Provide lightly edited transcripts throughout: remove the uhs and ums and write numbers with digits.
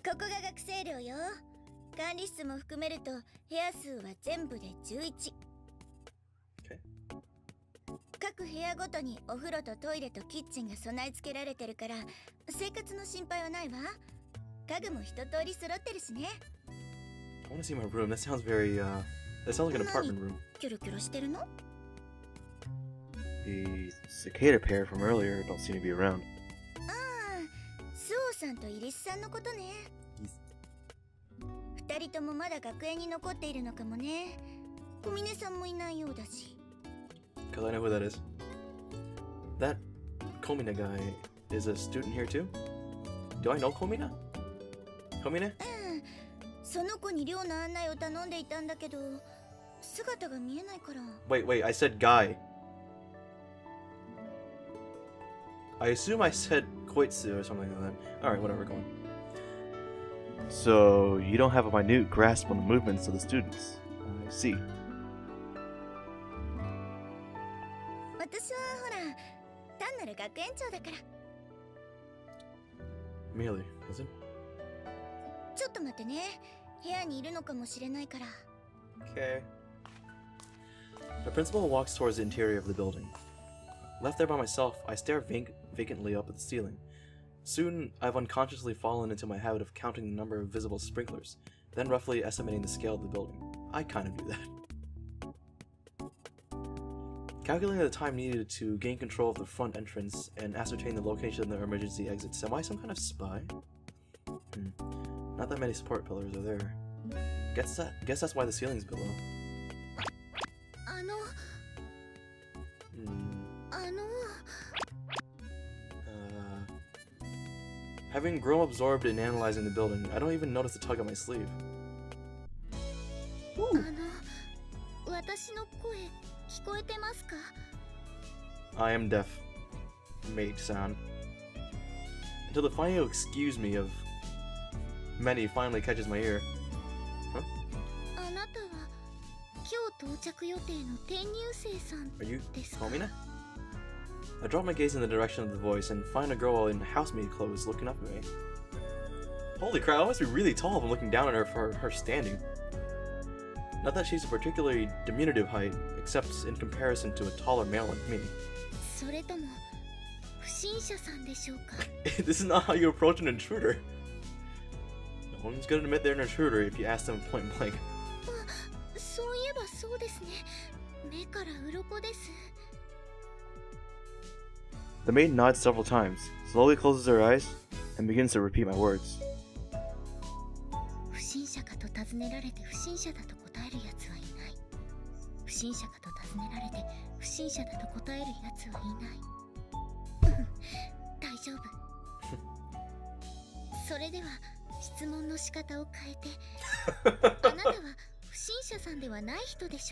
ここが学生寮よ。管理室も含めると部屋数は全部で11。Okay. 各部屋ごとにお風呂とトイレとキッチンが備え付けられてるから生活の心配はないわ。家具も一通り揃ってるしね。I want to see my room. That sounds very, that sounds like an apartment room. キョロキョロしてるの？ The cicada pair from earlier don't seem to be around. ああ、スオさんとイリスさんのことね。二人ともまだ学園に残っているのかもね。小峰さんもいないようだし。Because I know who that is. That Komine guy is a student here too? Do I know Komine? Komine? その子に寮の案内を頼んでいたんだけど、姿が見えないから。Wait, I said guy. I assume I said Koitsu or something like that. Alright, whatever, go on. So, you don't have a minute grasp on the movements of the students. I see. 私はほら、単なる学園長だから。Merely, is it? ちょっと待ってね。部屋にいるのかもしれないから。Okay. The principal walks towards the interior of the building. Left there by myself, I stare vacantly up at the ceiling. Soon, I've unconsciously fallen into my habit of counting the number of visible sprinklers, then roughly estimating the scale of the building. I kind of do that. Calculating the time needed to gain control of the front entrance and ascertain the location of the emergency exits. Am I some kind of spy? Not that many support pillars are there. Guess that's why the ceiling's below. Having grown absorbed in analyzing the building, I don't even notice the tug on my sleeve. I am deaf. Maid-san. Until the final excuse me of many finally catches my ear. Huh? Are you Komine? I drop my gaze in the direction of the voice and find a girl in housemaid clothes looking up at me. Holy crap, I must be really tall if I'm looking down at her for her standing. Not that she's a particularly diminutive height, except in comparison to a taller male like me. This is not how you approach an intruder. No one's gonna admit they're an intruder if you ask them point blank. The maid nods several times, slowly closes her eyes, and begins to repeat my words. You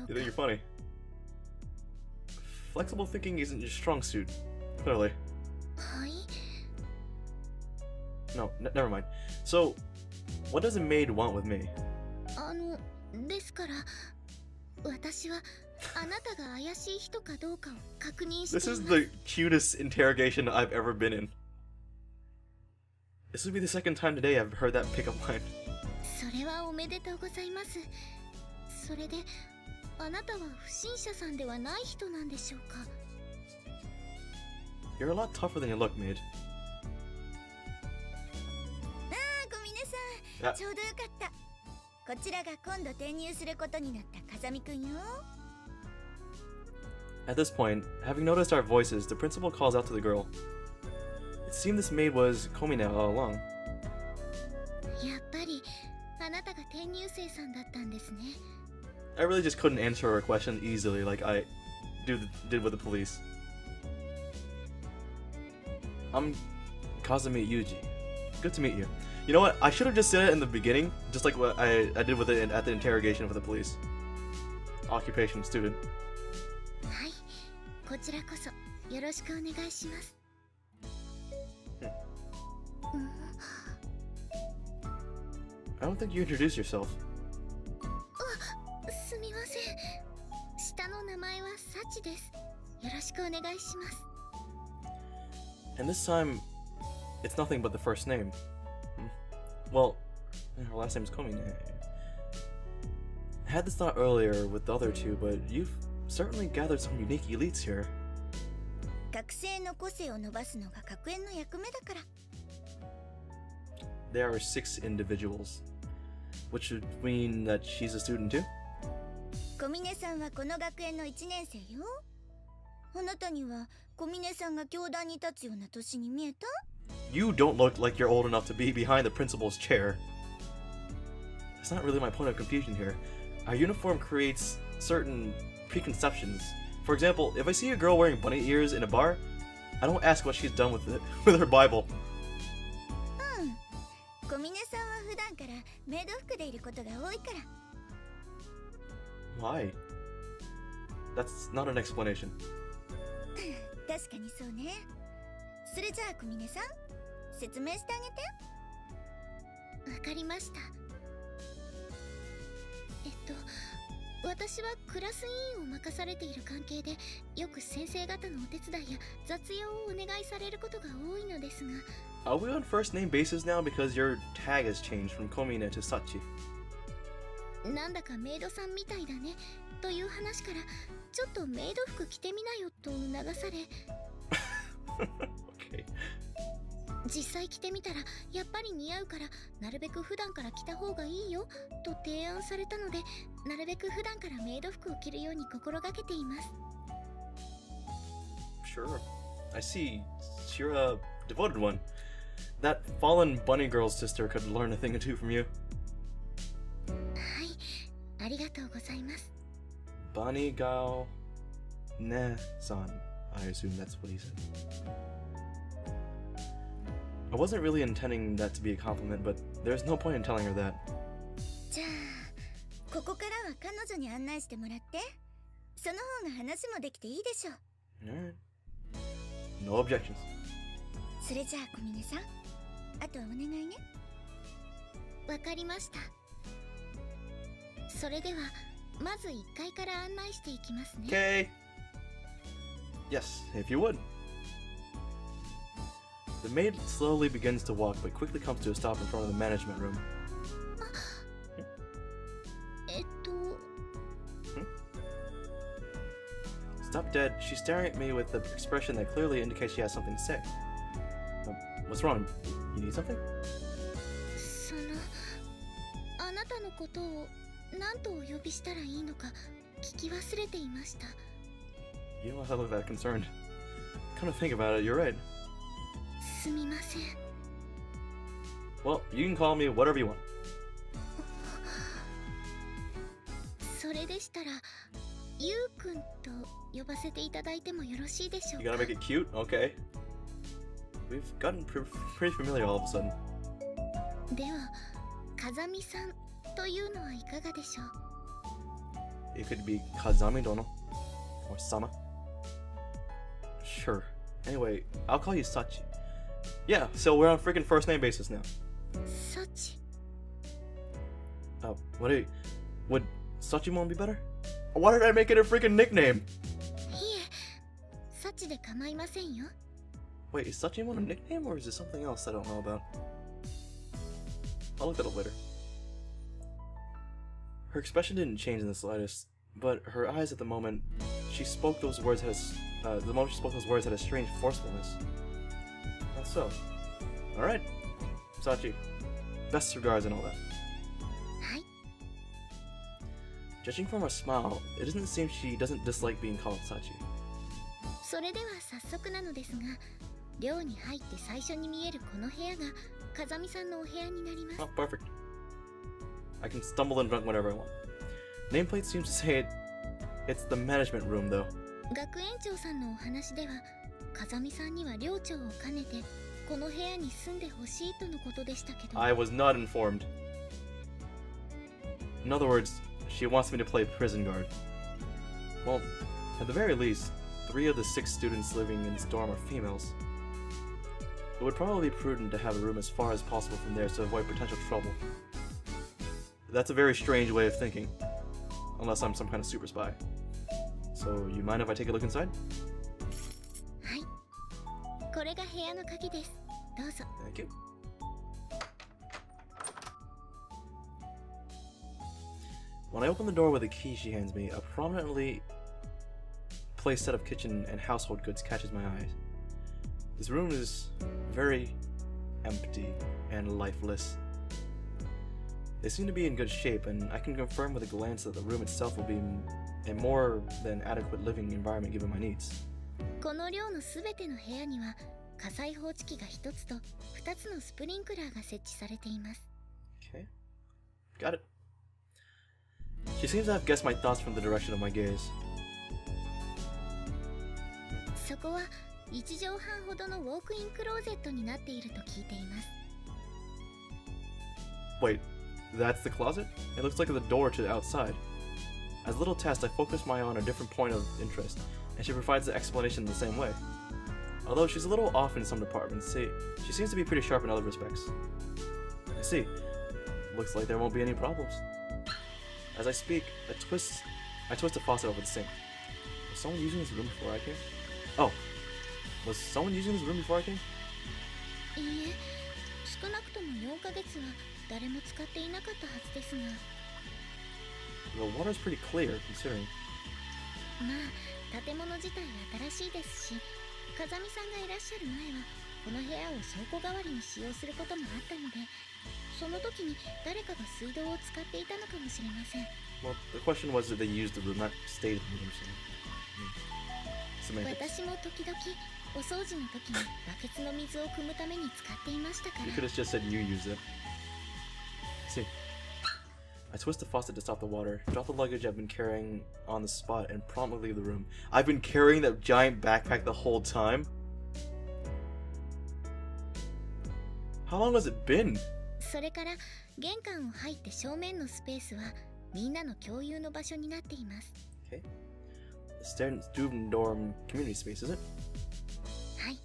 think you're funny? Flexible thinking isn't your strong suit. Clearly. No, never mind. So, what does a maid want with me? This is the cutest interrogation I've ever been in. This would be the second time today I've heard that pickup line. You're a lot tougher than you look, maid. Yeah. At this point, having noticed our voices, the principal calls out to the girl. It seemed this maid was Komine all along. I really just couldn't answer her question easily like I did with the police. I'm Kazumi Yuji. Good to meet you. You know what? I should have just said it in the beginning, just like what I did with it at the interrogation with the police. Occupation, student. I don't think you introduced yourself. And this time, it's nothing but the first name. Well, her last name's Komine. I had this thought earlier with the other two, but you've certainly gathered some unique elites here. 学生の個性を伸ばすのが学園の役目だから。There are 6 individuals, which would mean that she's a student too? 小峰さんはこの学園の1年生よ。あなたには小峰さんが教壇に立つような年に見えた？ You don't look like you're old enough to be behind the principal's chair. That's not really my point of confusion here. Our uniform creates certain preconceptions. For example, if I see a girl wearing bunny ears in a bar, I don't ask what she's done with it, with her Bible. 小峰さんは普段からメイド服でいることが多いから。Why? That's not an explanation. 確かにそうね。それじゃあ小峰さん、説明してあげて。わかりました。私はクラス委員を任されている関係で、よく先生方のお手伝いや雑用をお願いされることが多いのですが。Are we on first name basis now because your tag has changed from Komine to Sachi? なんだかメイドさんみたいだねという話から、ちょっとメイド服着てみなよと促され。Okay. 実際着てみたらやっぱり似合うから、なるべく普段から着た方がいいよと提案されたので、なるべく普段からメイド服を着るように心がけています。 Sure. I see. You're a devoted one. That fallen bunny girl's sister could learn a thing or two from you. はい、ありがとうございます。 Bunny Gao Ne-san. I assume that's what he said. I wasn't really intending that to be a compliment, but there's no point in telling her that. じゃあ、ここからは彼女に案内してもらって。その方が話もできていいでしょう。Alright. No objections. それじゃあ小峰さん、あとはお願いね。わかりました。それではまず1階から案内していきますね。 Okay. Yes, if you would. The maid slowly begins to walk, but quickly comes to a stop in front of the management room. Stop dead. She's staring at me with an expression that clearly indicates she has something to say. What's wrong? You need something? その、あなたのことを何とお呼びしたらいいのか聞き忘れていました。 You don't have to look that concerned. Come to think about it, you're right. すみません。 Well, you can call me whatever you want. それでしたら、ゆうくんと呼ばせていただいてもよろしいでしょう You か。 gotta make it cute? Okay. We've gotten pretty familiar all of a sudden. では、風見さんというのはいかがでしょう。 It could be Kazami Dono. Or Sama. Sure. Anyway, I'll call you Sachi. Yeah, so we're on freaking first name basis now. サチ。 Oh, would Sachimon be better? Why did I make it a freaking nickname? いえ、サチで構いませんよ。 Wait, is Sachimon a nickname or is it something else I don't know about? I'll look that up later. Her expression didn't change in the slightest, but her eyes at the moment she spoke those words had a strange forcefulness. That's so. Alright. Sachi. Best regards and all that. はい。 Judging from her smile, it doesn't seem she doesn't dislike being called Sachi. それでは早速なのですが、寮に入って最初に見えるこの部屋が風見さんのお部屋になります。 Oh, perfect. I can stumble and drunk whenever I want. Nameplate seems to say it's the management room, though. 学園長さんのお話では、風見さんには寮長を兼ねてこの部屋に住んでほしいとのことでしたけど。 I was not informed. In other words, she wants me to play prison guard. Well, at the very least, 3 of the 6 students living in this dorm are females. It would probably be prudent to have a room as far as possible from there to avoid potential trouble. That's a very strange way of thinking. Unless I'm some kind of super spy. So, you mind if I take a look inside? はい。これが部屋の鍵です。どうぞ。 Thank you. When I open the door with a key she hands me, a prominently placed set of kitchen and household goods catches my eyes. This room is very empty and lifeless. They seem to be in good shape, and I can confirm with a glance that the room itself will be a more than adequate living environment given my needs. この寮のすべての部屋には火災報知器が1つと2つのスプリンクラーが設置されています。 Okay. Got it. She seems to have guessed my thoughts from the direction of my gaze. そこは1畳半ほどのウォークインクローゼットになっていると聞いています。 Wait, that's the closet? It looks like the door to the outside. As a little test, I focus my eye on a different point of interest, and she provides the explanation in the same way. Although she's a little off in some departments, she seems to be pretty sharp in other respects. I see. Looks like there won't be any problems. As I speak, I twist a faucet over the sink. Was someone using this room before I came? Oh. Was someone using this room before I came? いいえ、少なくとも4ヶ月は誰も使っていなかったはずですが。 The water's pretty clear, considering. まあ、建物自体は新しいですし、風見さんがいらっしゃる前はこの部屋を倉庫代わりに使用することもあったので、その時に誰かが水道を使っていたのかもしれません。 Well, the question was that they used the room, not stayed in the room, so... Semantics. 私も時々お掃除の時にバケツの水を汲むために使っていましたから。 You could have just said you use it. See. I twist the faucet to stop the water, drop the luggage I've been carrying on the spot, and promptly leave the room. I've been carrying that giant backpack the whole time? How long has it been? それから玄関を入って正面のスペースはみんなの共有の場所になっています。 Okay. The student dorm community space, is it? はい。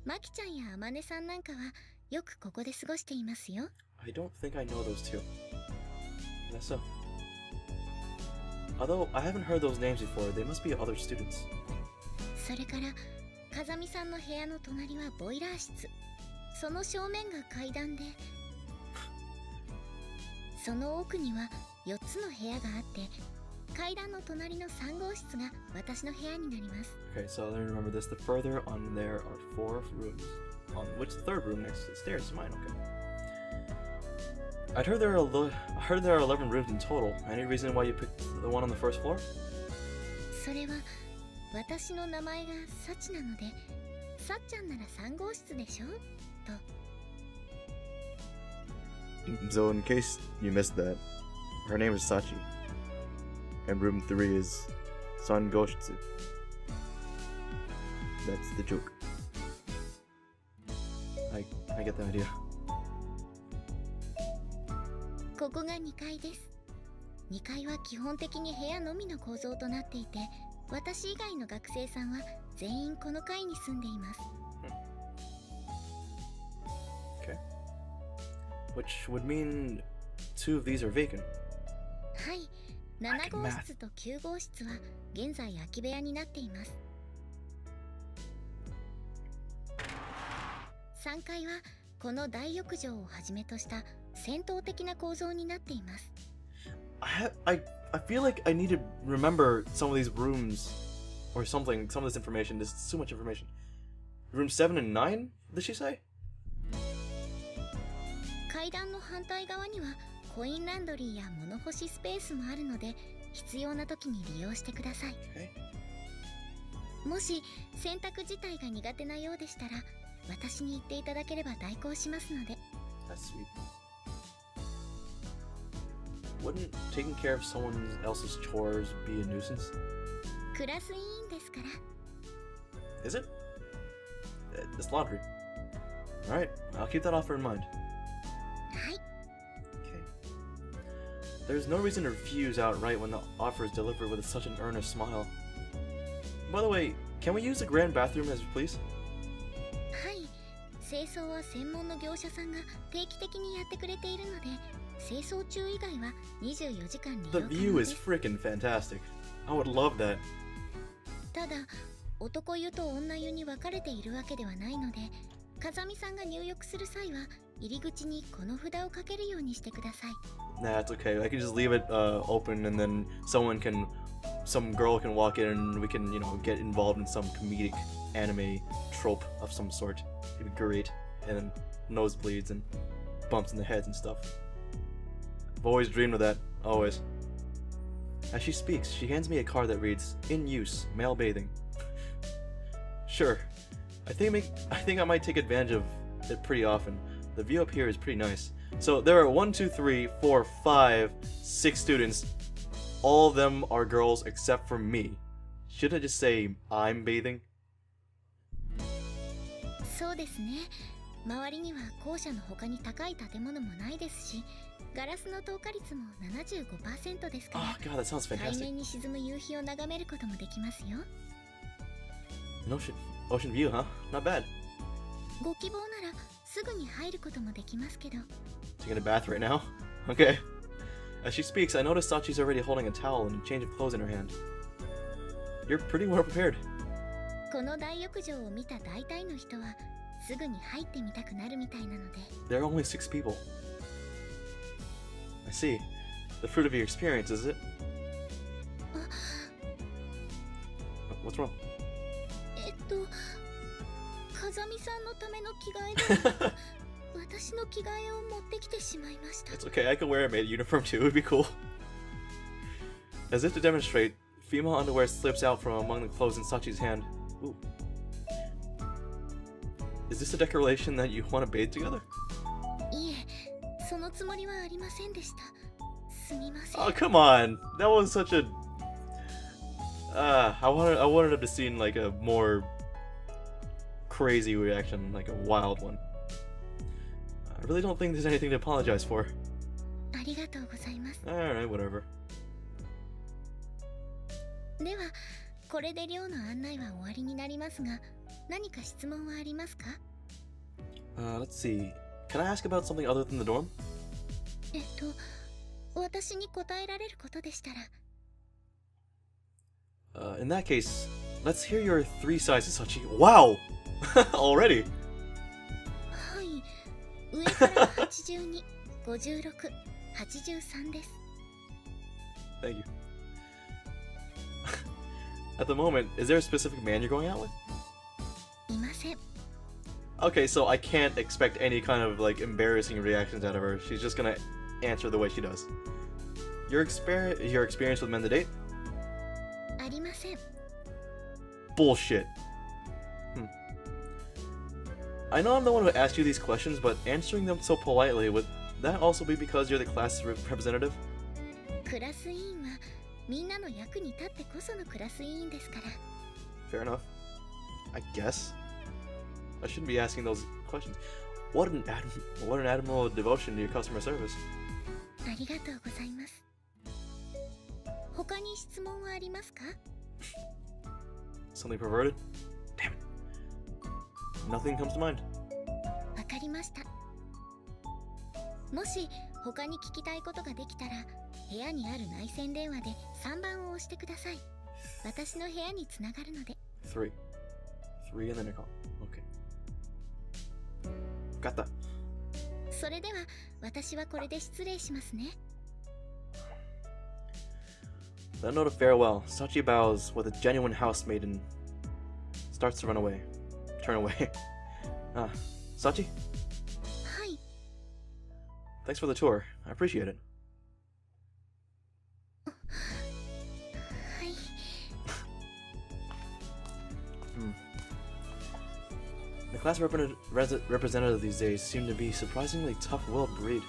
マキちゃんやアマネさんなんかはよくここで過ごしていますよ。 I don't think I know those two. That's so. Although I haven't heard those names before, they must be other students. それから風見さんの部屋の隣はボイラー室。その正面が階段で、その奥には4つの部屋があって、階段の隣の3号室が私の部屋になります。 Okay, so let me remember this. The further on there are 4 rooms. On which the third room next to the stairs is mine, okay. I heard there are 11 rooms in total. Any reason why you picked the one on the first floor? それは私の名前がサチなので、さっちゃんなら3号室でしょと。 So in case you missed that, her name is Sachi. And room 3 is Sangoshitsu. That's the joke. I get the idea. ここが2階です。2階は基本的に部屋のみの構造となっていて、私以外の学生さんは全員この階に住んでいます。 Okay. Which would mean 2 of these are vacant. はい、7号室と9号室は現在空き部屋になっています。3階はこの大浴場をはじめとした戦闘的な構造になっています。 I feel like I need to remember some of these rooms or something, some of this information. There's too much information. Room 7 and 9, did she say? 階段の反対側にはコインランドリーや物干しスペースもあるので、必要な時に利用してください。 Okay. もし洗濯自体が苦手なようでしたら、私に言っていただければ代行しますので。 That's sweet. Wouldn't taking care of someone else's chores be a nuisance? クラス委員ですから。 Is it? It's laundry. Alright, I'll keep that offer in mind. はい。 Okay. There's no reason to refuse outright when the offer is delivered with such an earnest smile. By the way, can we use the grand bathroom as please? はい。清掃は専門の業者さんが定期的にやってくれているので、清掃中以外は24時間利用可能 The view で is す。 freaking fantastic. I would love that. ただ、男湯と女湯に分かれているわけではないので、風見さんが入浴する際は入り口にこの札をかけるようにしてください。 Nah, it's okay. I can just leave it open, and then some girl can walk in, and we can, get involved in some comedic anime trope of some sort. It'd be great. And then nosebleeds and bumps in the heads and stuff. I've always dreamed of that. Always. As she speaks, she hands me a card that reads, "In use, male bathing." Sure. I think I might take advantage of it pretty often. The view up here is pretty nice. So there are 1, 2, 3, 4, 5, 6 students. All of them are girls except for me. Shouldn't I just say I'm bathing? そうですね。周りには校舎の他に高い建物もないですし、ガラスの透過率も 75% ですか Oh ら、 god, that sounds 海 fantastic. 面に沈む夕日を眺めることもできますよ。 An ocean view, huh? Not bad. ご希望ならすぐに入ることもできますけど。 Taking a bath right now? Okay. As she speaks, I notice Sachi's already holding a towel and a change of clothes in her hand. You're pretty well prepared. この大浴場を見た大体の人はすぐに入ってみたくなるみたいなので。 There are only 6 people. I see. The fruit of your experience, is it? What's wrong? 風見さんのための着替えで私の着替えを持ってきてしまいました。 It's okay, I could wear a maid uniform too, it would be cool. As if to demonstrate, female underwear slips out from among the clothes in Sachi's hand. Ooh. Is this a declaration that you want to bathe together? いえ、そのつもりはありませんでした。すみません。 Oh, come on! That was such a... I wanted him to see like a more crazy reaction, like a wild one. I really don't think there's anything to apologize for. ありがとうございます。 Alright, whatever. では、これで寮の案内は終わりになりますが、何か質問はありますか？ Let's see. Can I ask about something other than the dorm? 私に答えられることでしたら。 In that case, let's hear your 3 sizes, Sachi. Wow! Already? はい。上から82、56、83です。 Thank you. At the moment, is there a specific man you're going out with? いません。 Okay, so I can't expect any kind of like embarrassing reactions out of her. She's just gonna answer the way she does. Your experience with men to date? ありません。 Bullshit. I know I'm the one who asked you these questions, but answering them so politely, would that also be because you're the class representative? クラス委員はみんなの役に立ってこそのクラス委員ですから。 Fair enough. I guess. I shouldn't be asking those questions. What an admirable devotion to your customer service. ありがとうございます。他に質問はありますか？ Something perverted? Damn it. Nothing comes to mind. わかりました。もし他に聞きたいことができたら、部屋にある内線電話で3番を押してください。私の部屋につながるので。 3 in the intercom. Okay. Got that. それでは私はこれで失礼しますね。 That note of farewell, Sachi bows with a genuine housemaid and starts to turn away. Sachi? はい。 Thanks for the tour. I appreciate it. はい。 The class representative these days seem to be surprisingly tough-willed breed.